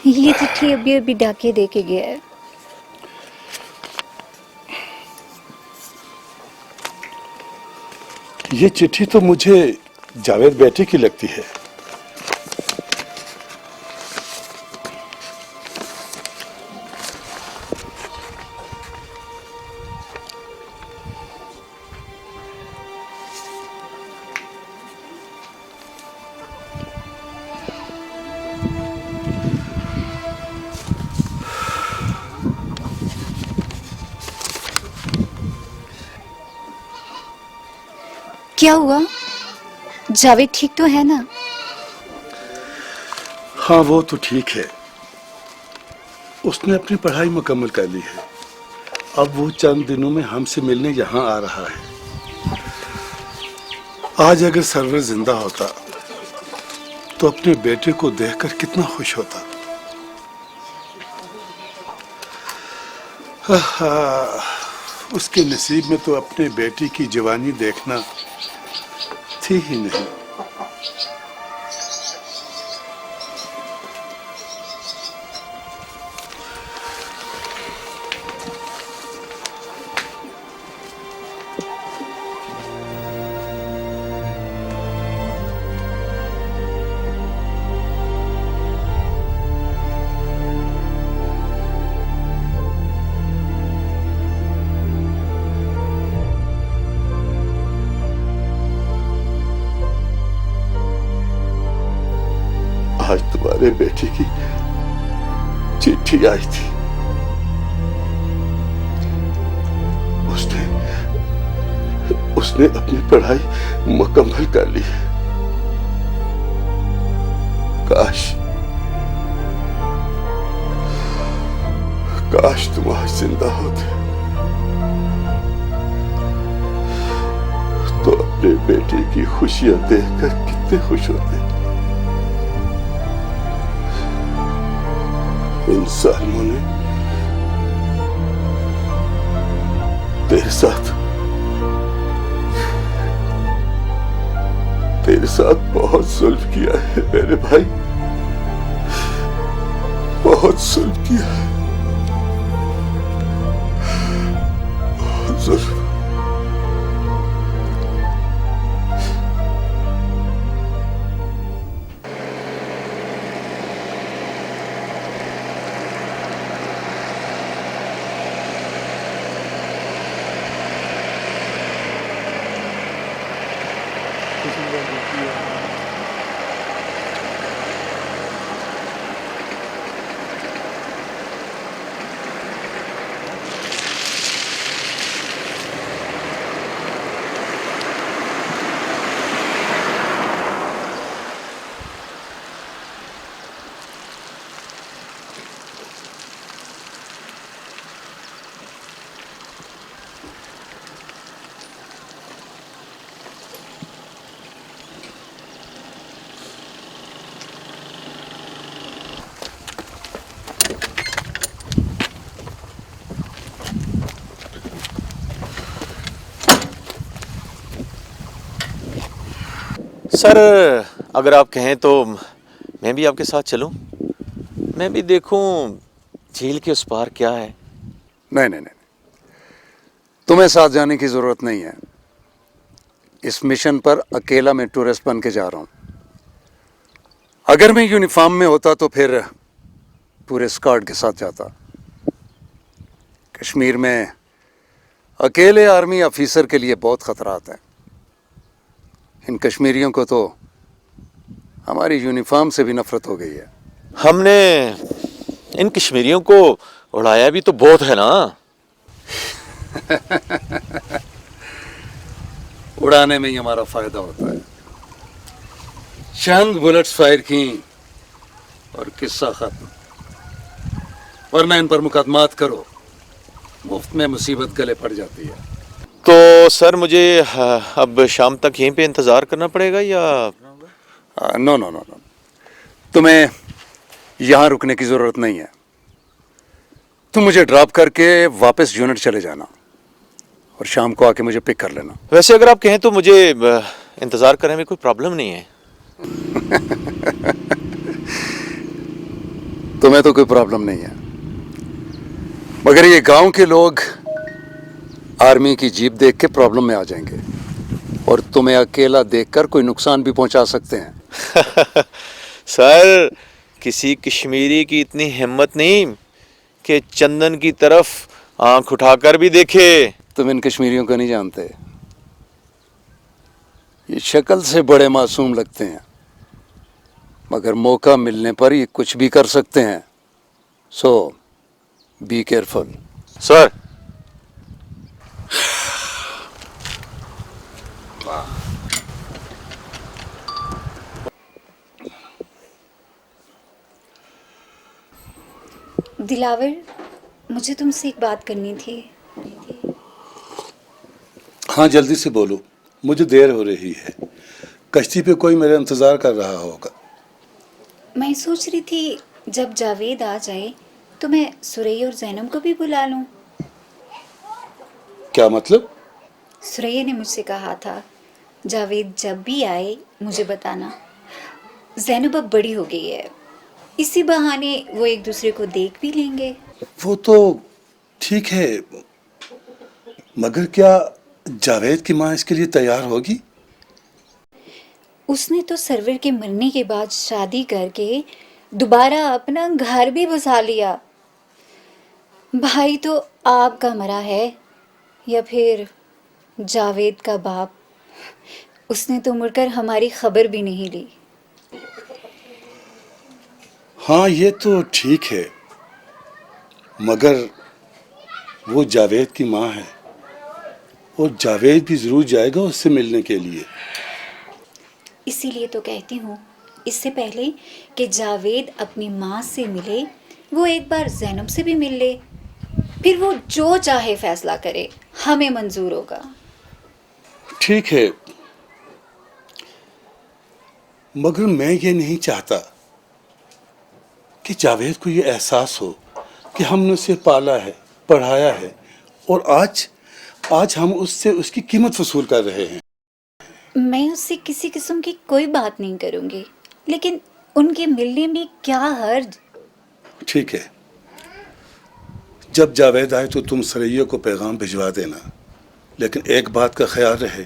ये चिट्ठी अभी अभी डाके दे के गया है। ये चिट्ठी तो मुझे जावेद बेटे की लगती है। क्या हुआ? जावेद ठीक तो है ना? हाँ, वो तो ठीक है। उसने अपनी पढ़ाई मुकम्मल कर ली है। अब वो चंद दिनों में हमसे मिलने यहाँ आ रहा है। आज अगर सरवर जिंदा होता तो अपने बेटे को देखकर कितना खुश होता। उसके नसीब में तो अपने बेटी की जवानी देखना थी ही नहीं। आज तुम्हारे बेटे की चिट्ठी आई थी। उसने अपनी पढ़ाई मुकम्मल कर ली है। काश तुम आज जिंदा होते तो अपने बेटे की खुशियां देखकर कितने खुश होते। इन सालों ने तेरे साथ बहुत जुल्म किया है मेरे भाई, बहुत जुल्म किया है, बहुत जुल्म। सर, अगर आप कहें तो मैं भी आपके साथ चलूं, मैं भी देखूं झील के उस पार क्या है। नहीं, तुम्हें साथ जाने की जरूरत नहीं है। इस मिशन पर अकेला मैं टूरिस्ट बन के जा रहा हूं। अगर मैं यूनिफॉर्म में होता तो फिर पूरे स्क्वाड के साथ जाता। कश्मीर में अकेले आर्मी ऑफिसर के लिए बहुत खतरात हैं। इन कश्मीरियों को तो हमारी यूनिफॉर्म से भी नफरत हो गई है। हमने इन कश्मीरियों को उड़ाया भी तो बहुत है ना। उड़ाने में ही हमारा फायदा होता है। चंद बुलेट्स फायर की और किस्सा खत्म, वरना इन पर मुकदमात करो, मुफ्त में मुसीबत गले पड़ जाती है। तो सर, मुझे अब शाम तक यहीं पे इंतज़ार करना पड़ेगा या? नो, तुम्हें यहाँ रुकने की ज़रूरत नहीं है। तुम मुझे ड्रॉप करके वापस यूनिट चले जाना और शाम को आके मुझे पिक कर लेना। वैसे अगर आप कहें तो मुझे इंतज़ार करने में कोई प्रॉब्लम नहीं है। तुम्हें तो कोई प्रॉब्लम नहीं है, मगर ये गांव के लोग आर्मी की जीप देख के प्रॉब्लम में आ जाएंगे और तुम्हें अकेला देखकर कोई नुकसान भी पहुंचा सकते हैं। सर, किसी कश्मीरी की इतनी हिम्मत नहीं कि चंदन की तरफ आंख उठाकर भी देखे। तुम इन कश्मीरियों को नहीं जानते, ये शक्ल से बड़े मासूम लगते हैं, मगर मौका मिलने पर ये कुछ भी कर सकते हैं। सो बी केयरफुल। सर, दिलावर, मुझे तुमसे एक बात करनी थी। हाँ, जल्दी से बोलो, मुझे देर हो रही है। कश्ती पे कोई मेरा इंतज़ार कर रहा होगा। मैं सोच रही थी जब जावेद आ जाए तो मैं सुरैया और जैनब को भी बुला लूं। क्या मतलब? सुरैया ने मुझसे कहा था जावेद जब भी आए मुझे बताना। जैनब अब बड़ी हो गई है, इसी बहाने वो एक दूसरे को देख भी लेंगे। वो तो ठीक है, मगर क्या जावेद की माँ इसके लिए तैयार होगी? उसने तो सरवर के मरने के बाद शादी करके दोबारा अपना घर भी बसा लिया। भाई तो आपका मरा है या फिर जावेद का बाप, उसने तो मुड़कर हमारी खबर भी नहीं ली। हाँ, ये तो ठीक है, मगर वो जावेद की माँ है और जावेद भी ज़रूर जाएगा उससे मिलने के लिए। इसीलिए तो कहती हूँ इससे पहले कि जावेद अपनी माँ से मिले, वो एक बार जैनब से भी मिल ले, फिर वो जो चाहे फैसला करे, हमें मंजूर होगा। ठीक है, मगर मैं ये नहीं चाहता कि जावेद को ये एहसास हो कि हमने उसे पाला है, पढ़ाया है और आज आज हम उससे उसकी कीमत वसूल कर रहे हैं। मैं उससे किसी किस्म की कोई बात नहीं करूँगी, लेकिन उनके मिलने में क्या हर्ज। ठीक है, जब जावेद आए तो तुम सरैया को पैगाम भिजवा देना, लेकिन एक बात का ख्याल रहे,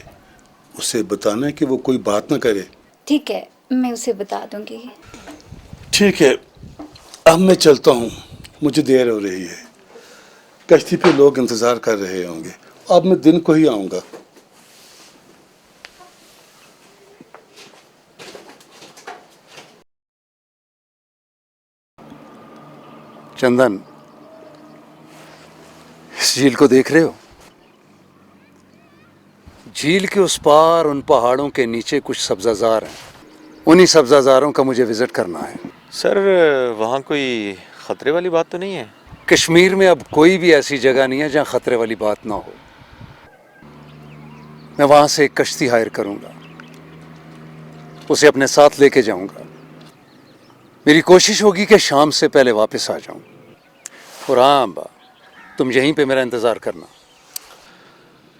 उसे बताना कि वो कोई बात न करे। ठीक है, मैं उसे बता दूंगी। ठीक है, अब मैं चलता हूँ, मुझे देर हो रही है। कश्ती पे लोग इंतज़ार कर रहे होंगे। अब मैं दिन को ही आऊँगा। चंदन, इस झील को देख रहे हो? झील के उस पार उन पहाड़ों के नीचे कुछ सब्जाजार हैं। उन्हीं सब्जाजारों का मुझे विजिट करना है। सर, वहाँ कोई खतरे वाली बात तो नहीं है? कश्मीर में अब कोई भी ऐसी जगह नहीं है जहाँ खतरे वाली बात ना हो। मैं वहां से एक कश्ती हायर करूंगा, उसे अपने साथ लेके जाऊंगा। मेरी कोशिश होगी कि शाम से पहले वापस आ जाऊं। और हाँ अम्बा, तुम यहीं पे मेरा इंतज़ार करना।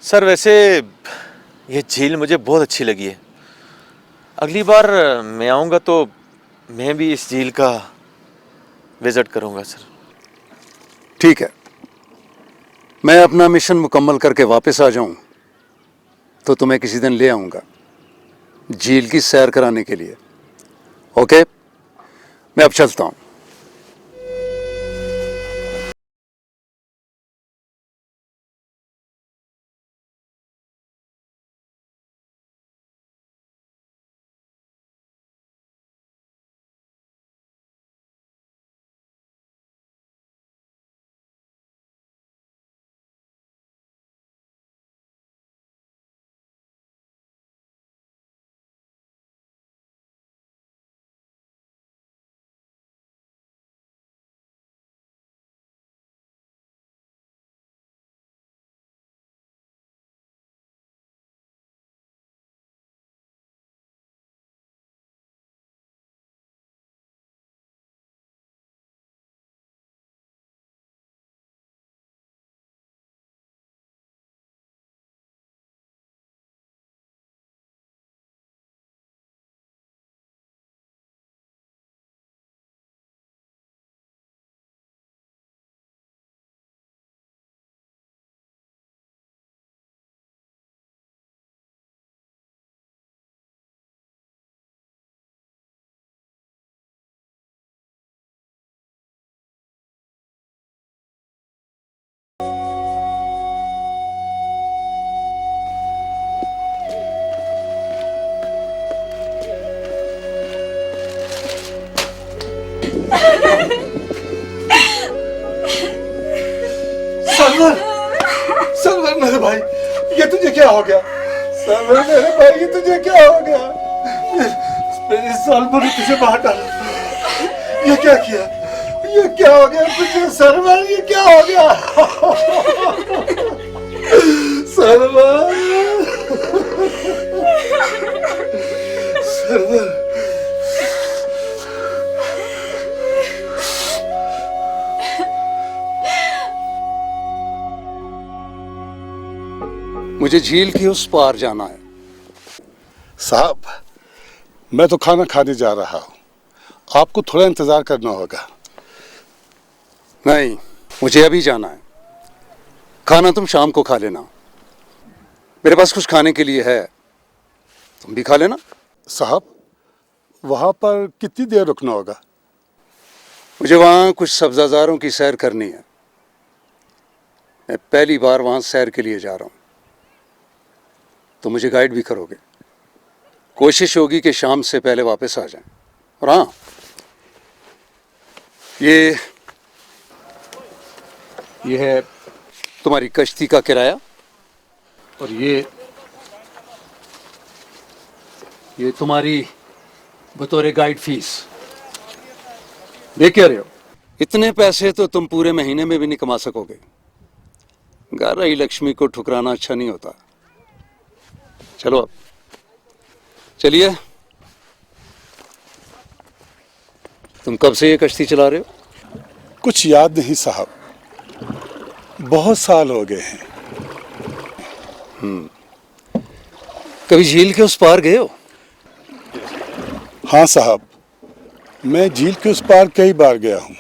सर, वैसे ये झील मुझे बहुत अच्छी लगी है। अगली बार मैं आऊँगा तो मैं भी इस झील का विज़िट करूँगा सर। ठीक है, मैं अपना मिशन मुकम्मल करके वापस आ जाऊं तो तुम्हें किसी दिन ले आऊंगा झील की सैर कराने के लिए। ओके, मैं अब चलता हूं। सरवर, सरवर मेरे भाई, ये तुझे क्या हो गया? सरवर मेरे भाई, ये तुझे क्या हो गया? मेरे सरवर ने तुझे बाहर डाला, ये क्या किया? ये क्या हो गया तुझे सरवर? ये क्या हो गया? सरवर, सरवर, मुझे झील के उस पार जाना है। साहब, मैं तो खाना खाने जा रहा हूँ, आपको थोड़ा इंतजार करना होगा। नहीं, मुझे अभी जाना है। खाना तुम शाम को खा लेना, मेरे पास कुछ खाने के लिए है, तुम भी खा लेना। साहब, वहाँ पर कितनी देर रुकना होगा? मुझे वहाँ कुछ सब्जाजारों की सैर करनी है। मैं पहली बार वहाँ सैर के लिए जा रहा हूँ, तो मुझे गाइड भी करोगे। कोशिश होगी कि शाम से पहले वापस आ जाएं। और हाँ, ये है तुम्हारी कश्ती का किराया, और ये तुम्हारी बतौर गाइड फीस। देख क्या रहे हो, इतने पैसे तो तुम पूरे महीने में भी नहीं कमा सकोगे। गाराई लक्ष्मी को ठुकराना अच्छा नहीं होता। चलो अब चलिए। तुम कब से ये कश्ती चला रहे हो? कुछ याद नहीं साहब, बहुत साल हो गए हैं। कभी झील के उस पार गए हो? हाँ साहब, मैं झील के उस पार कई बार गया हूँ,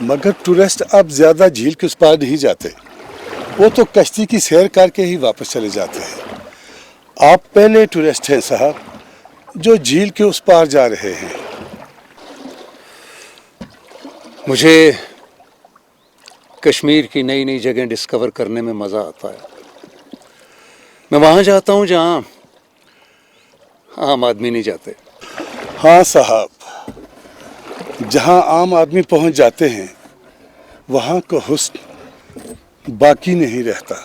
मगर टूरिस्ट अब ज्यादा झील के उस पार नहीं जाते। वो तो कश्ती की सैर करके ही वापस चले जाते हैं। आप पहले टूरिस्ट हैं साहब, जो झील के उस पार जा रहे हैं। मुझे कश्मीर की नई नई जगह डिस्कवर करने में मज़ा आता है। मैं वहाँ जाता हूँ जहाँ आम आदमी नहीं जाते। हाँ साहब, जहाँ आम आदमी पहुँच जाते हैं, वहाँ का हुस्न बाकी नहीं रहता।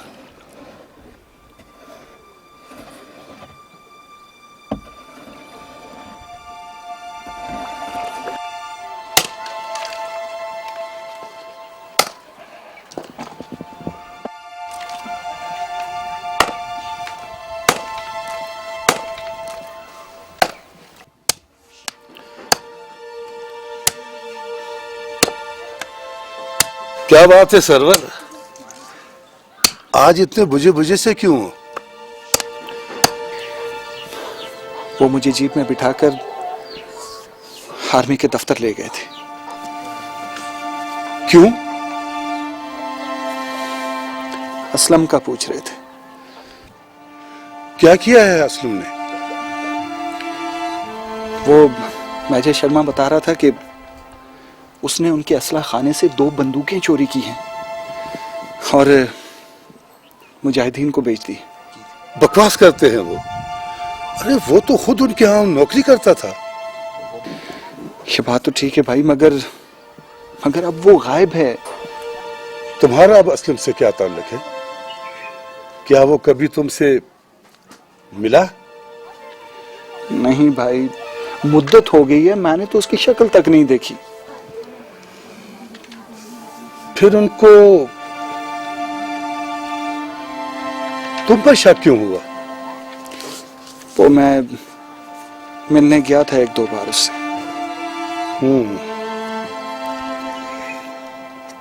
क्या बात है सरवर, आज इतने बुझे बुझे से क्यों हो? वो मुझे जीप में बिठाकर आर्मी के दफ्तर ले गए थे। क्यों? असलम का पूछ रहे थे। क्या किया है असलम ने? वो मेजर शर्मा बता रहा था कि उसने उनके असला खाने से 2 बंदूकें चोरी की हैं और मुजाहिदीन को बेच दी। बकवास करते हैं वो। अरे वो तो खुद उनके यहाँ नौकरी करता था। ये बात तो ठीक है भाई, मगर अब वो गायब है। तुम्हारा अब असलम से क्या ताल्लुक है? क्या वो कभी तुमसे मिला? नहीं भाई, मुद्दत हो गई है, मैंने तो उसकी शक्ल तक नहीं देखी। फिर उनको तुम पर शक क्यों हुआ? वो मैं मिलने गया था 1-2 बार उससे।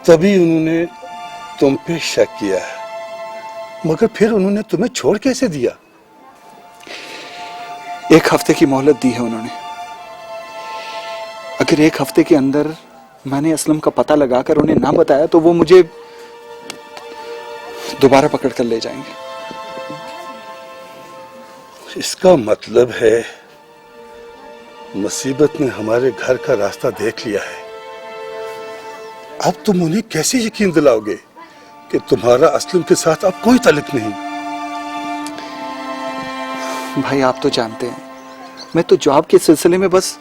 तभी उन्होंने तुम पे शक किया है, मगर फिर उन्होंने तुम्हें छोड़ कैसे दिया? 1 हफ्ते की मोहलत दी है उन्होंने। अगर 1 हफ्ते के अंदर मैंने असलम का पता लगाकर उन्हें ना बताया तो वो मुझे दोबारा पकड़ कर ले जाएंगे। इसका मतलब है मुसीबत ने हमारे घर का रास्ता देख लिया है। अब तुम उन्हें कैसे यकीन दिलाओगे कि तुम्हारा असलम के साथ अब कोई ताल्लुक नहीं? भाई आप तो जानते हैं, मैं तो जॉब के सिलसिले में बस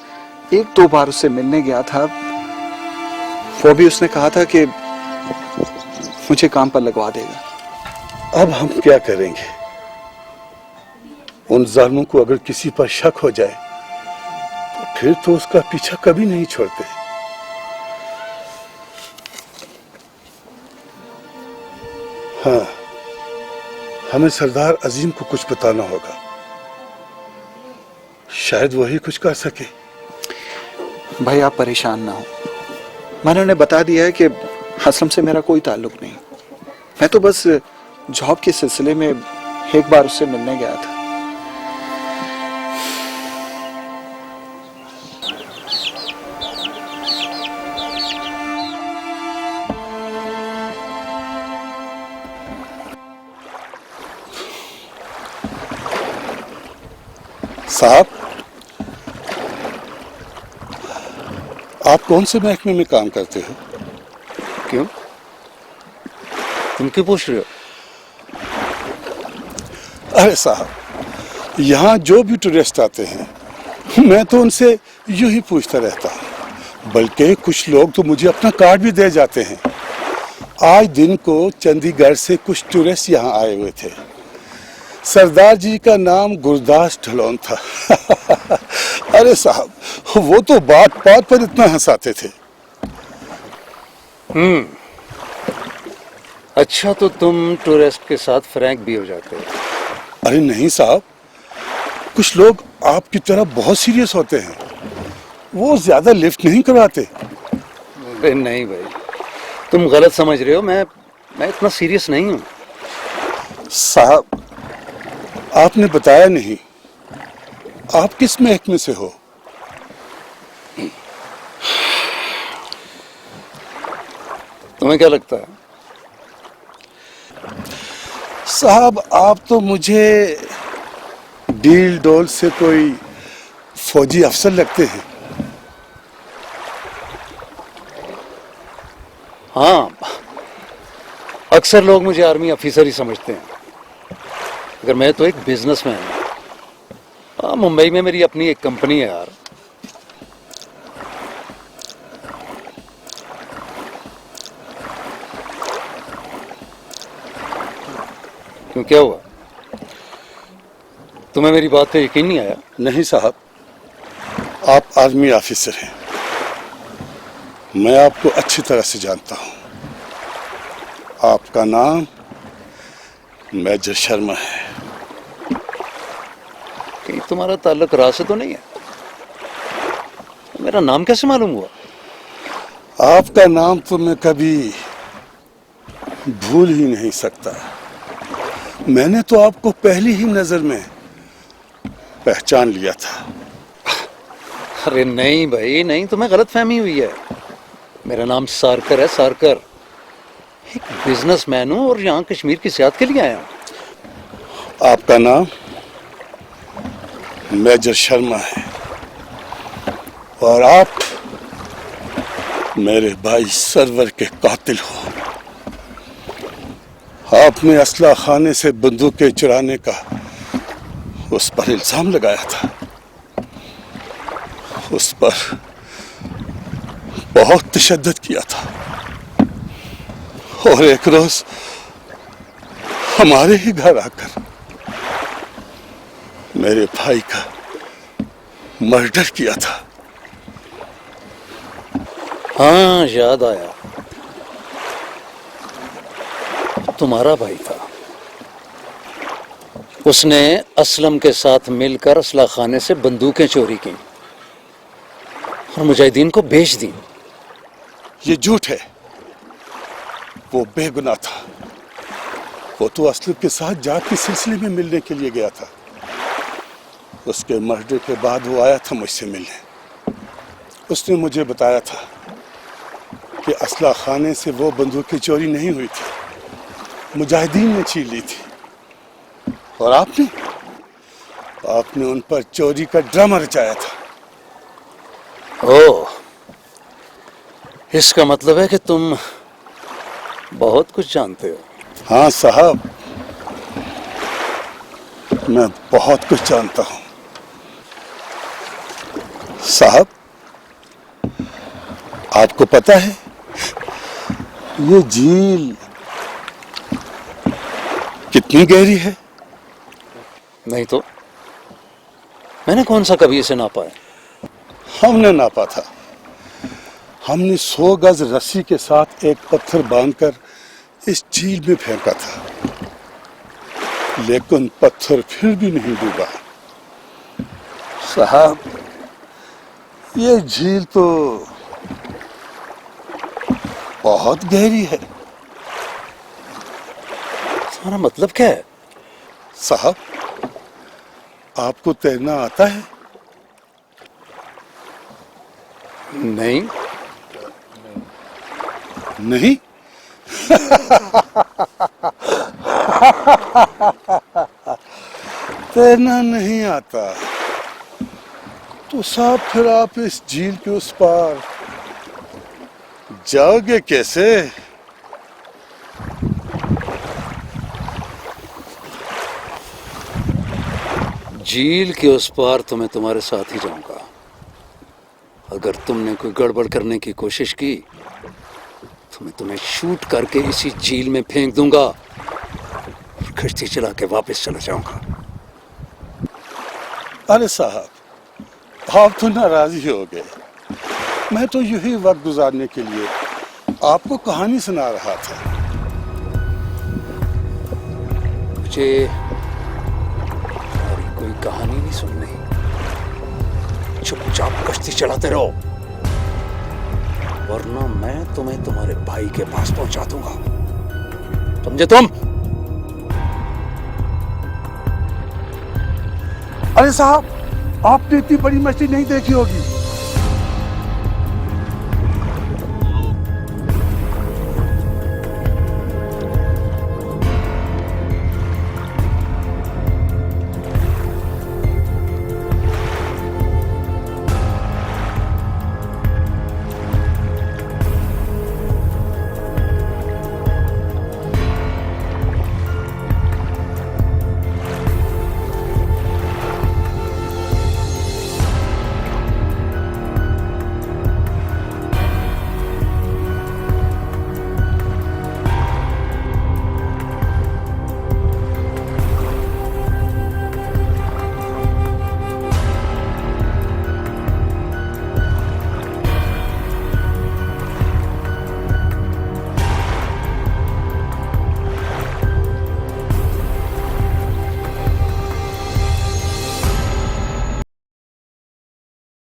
1-2 बार उससे मिलने गया था। वो भी उसने कहा था कि मुझे काम पर लगवा देगा। अब हम क्या करेंगे? उन जालिमों को अगर किसी पर शक हो जाए तो फिर तो उसका पीछा कभी नहीं छोड़ते। हाँ, हमें सरदार अजीम को कुछ बताना होगा, शायद वही कुछ कर सके। भाई आप परेशान ना हो, मैंने उन्हें बता दिया है कि असलम से मेरा कोई ताल्लुक नहीं। मैं तो बस जॉब के सिलसिले में एक बार उससे मिलने गया था। साहब, आप कौन से महकमे में काम करते हो? क्यों? तुम क्यों पूछ रहे हो? अरे साहब, यहाँ जो भी टूरिस्ट आते हैं मैं तो उनसे यूं ही पूछता रहता हूँ, बल्कि कुछ लोग तो मुझे अपना कार्ड भी दे जाते हैं। आज दिन को चंडीगढ़ से कुछ टूरिस्ट यहाँ आए हुए थे। सरदार जी का नाम गुरदास ढलोन था। अरे साहब, वो तो बात बात पर इतना हंसाते थे। अच्छा, तो तुम टूरिस्ट के साथ फ्रैंक भी हो जाते हो? अरे नहीं साहब, कुछ लोग आपकी तरह बहुत सीरियस होते हैं, वो ज्यादा लिफ्ट नहीं करवाते। अरे नहीं भाई, तुम गलत समझ रहे हो। मैं इतना सीरियस नहीं हूँ। साहब, आपने बताया नहीं, आप किस महकमे से हो? तुम्हें क्या लगता है? साहब, आप तो मुझे डील डोल से कोई फौजी अफसर लगते हैं। हाँ, अक्सर लोग मुझे आर्मी ऑफिसर ही समझते हैं, अगर मैं तो एक बिजनेसमैन हूँ। हाँ, मुंबई में मेरी अपनी एक कंपनी है यार। क्यों, क्या हुआ? तुम्हें मेरी बात पे यकीन नहीं आया? नहीं साहब, आप आर्मी ऑफिसर हैं, मैं आपको अच्छी तरह से जानता हूँ। आपका नाम मेजर शर्मा है। कहीं तुम्हारा ताल्लुक राज से तो नहीं है? मेरा नाम कैसे मालूम हुआ? आपका नाम तो मैं कभी भूल ही नहीं सकता। मैंने तो आपको पहली ही नजर में पहचान लिया था। अरे नहीं भाई नहीं, तुम्हें गलत फहमी हुई है। मेरा नाम सारकर है, सारकर। एक बिजनेसमैन हूँ और यहाँ कश्मीर की सियाहत के लिए आया हूँ। आपका नाम मेजर शर्मा है और आप मेरे भाई सरवर के कातिल हो। आपने असला खाने से बंदूकें चुराने का उस पर इल्जाम लगाया था। उस पर बहुत तशद्दुद किया था और एक रोज हमारे ही घर आकर मेरे भाई का मर्डर किया था। हाँ, याद आया, तुम्हारा भाई था। उसने असलम के साथ मिलकर असला खाने से बंदूकें चोरी की और मुजाहिदीन को बेच दी। ये झूठ है, वो बेगुनाह था। वो तो असलम के साथ जात के सिलसिले में मिलने के लिए गया था। उसके मर्डर के बाद वो आया था मुझसे मिलने। उसने मुझे बताया था कि असला खाने से वो बंदूकें चोरी नहीं हुई थी, मुजाहिदीन ने छीन ली थी। और आपने उन पर चोरी का ड्रामा रचाया था। ओह, इसका मतलब है कि तुम बहुत कुछ जानते हो। हाँ साहब, मैं बहुत कुछ जानता हूँ। साहब, आपको पता है ये झील कितनी गहरी है? नहीं तो मैंने कौन सा कभी इसे नापा है? हमने नापा था। हमने 100 गज रस्सी के साथ एक पत्थर बांधकर इस झील में फेंका था, लेकिन पत्थर फिर भी नहीं डूबा। साहब, ये झील तो बहुत गहरी है। तुम्हारा मतलब क्या है? साहब, आपको तैरना आता है? नहीं। नहीं? तैरना नहीं आता तो साहब फिर आप इस झील के उस पार जाओगे कैसे? झील के उस पार तो मैं तुम्हारे साथ ही जाऊंगा। अगर तुमने कोई गड़बड़ करने की कोशिश की तो मैं तुम्हें शूट करके इसी झील में फेंक दूंगा और कश्ती चला के वापस चला जाऊंगा। अरे साहब, आप तो नाराज ही हो गए। मैं तो यही वक्त गुजारने के लिए आपको कहानी सुना रहा था। मुझे तुम्हारी कोई कहानी नहीं सुननी। चुपचाप कश्ती चलाते रहो, वरना मैं तुम्हें तुम्हारे भाई के पास पहुंचा दूंगा। समझे तुम? अरे साहब, आपने इतनी बड़ी मछली नहीं देखी होगी।